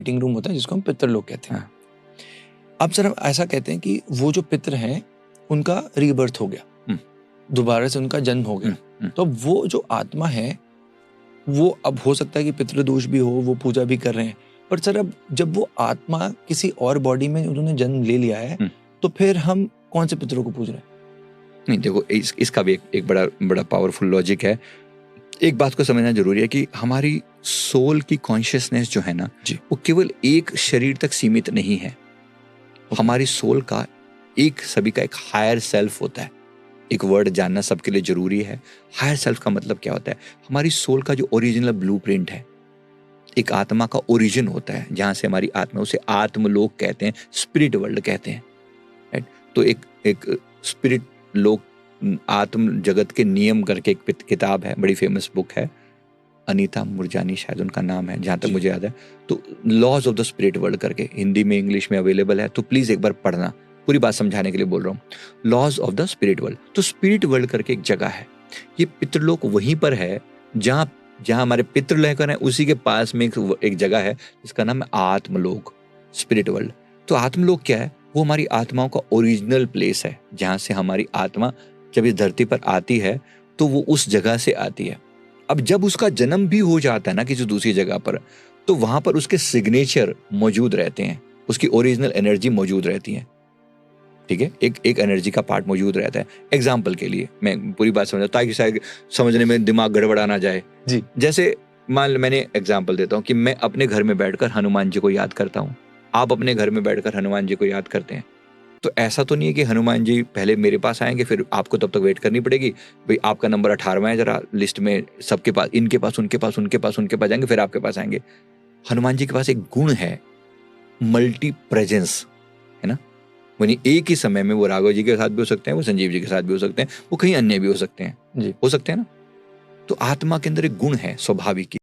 Meeting room होता है जिसको हम पितृलोक कहते हैं। हाँ। अब सर हम ऐसा कहते हैं कि वो जो पितृ हैं उनका रीबर्थ हो गया, दोबारा से उनका जन्म हो गया, तो वो जो आत्मा है वो अब हो सकता है कि पितृदोष भी हो, वो पूजा भी कर रहे हैं, पर सर अब जब वो आत्मा किसी और बॉडी में उन्होंने जन्म ले लिया है तो फिर हम कौन से पितरों को पूज रहे हैं? नहीं देखो, इसका भी एक बड़ा पावरफुल लॉजिक है। एक बात को समझना जरूरी है कि हमारी सोल की कॉन्शियसनेस जो है ना जी। वो केवल एक शरीर तक सीमित नहीं है। हमारी सोल का सभी का एक हायर सेल्फ होता है। एक वर्ड जानना सबके लिए जरूरी है। हायर सेल्फ का मतलब क्या होता है? हमारी सोल का जो ओरिजिनल ब्लूप्रिंट है, एक आत्मा का ओरिजिन होता है जहां से हमारी आत्मा, उसे आत्मलोक कहते हैं, स्पिरिट वर्ल्ड कहते हैं, राइट? तो एक स्पिरिट लोक, आत्म जगत के नियम करके एक किताब है, बड़ी फेमस बुक है, अनीता मुरजानी शायद उनका नाम है जहां तक मुझे याद है। तो laws of the spirit world करके हिंदी में इंग्लिश में अवेलेबल है, तो प्लीज एक बार पढ़ना, पूरी बात समझाने के लिए बोल रहा हूँ। Laws of the spirit world. तो स्पिरिट वर्ल्ड करके एक जगह है, ये पितृलोक वहीं पर है जहां हमारे पितृलोक है, उसी के पास में एक जगह है जिसका नाम है आत्मलोक, स्पिरिट वर्ल्ड। तो आत्मलोक क्या है? वो हमारी आत्माओं का ओरिजिनल प्लेस है जहां से हमारी आत्मा जब इस धरती पर आती है तो वो उस जगह से आती है। अब जब उसका जन्म भी हो जाता है ना किसी दूसरी जगह पर, तो वहां पर उसके सिग्नेचर मौजूद रहते हैं, उसकी ओरिजिनल एनर्जी मौजूद रहती है, ठीक है? एक एनर्जी का पार्ट मौजूद रहता है। एग्जाम्पल के लिए मैं पूरी बात समझा ताकि शायद समझने में दिमाग गड़बड़ा ना जाए जी। जैसे मान मैंने एग्जाम्पल देता हूँ कि मैं अपने घर में बैठकर हनुमान जी को याद करता हूँ, आप अपने घर में बैठकर हनुमान जी को याद करते हैं, तो ऐसा तो नहीं है कि हनुमान जी पहले मेरे पास आएंगे फिर आपको तब तक वेट करनी पड़ेगी, भाई आपका नंबर 18वां है, जरा लिस्ट में सबके पास, इनके पास उनके पास उनके पास उनके पास जाएंगे, फिर आपके पास आएंगे। हनुमान जी के पास एक गुण है, मल्टी प्रेजेंस, है ना? वही एक ही समय में वो राघव जी के साथ भी हो सकते हैं, वो संजीव जी के साथ भी हो सकते हैं, वो कहीं अन्य भी हो सकते हैं, जी। हो सकते हैं ना? तो आत्मा के अंदर एक गुण है स्वाभाविक।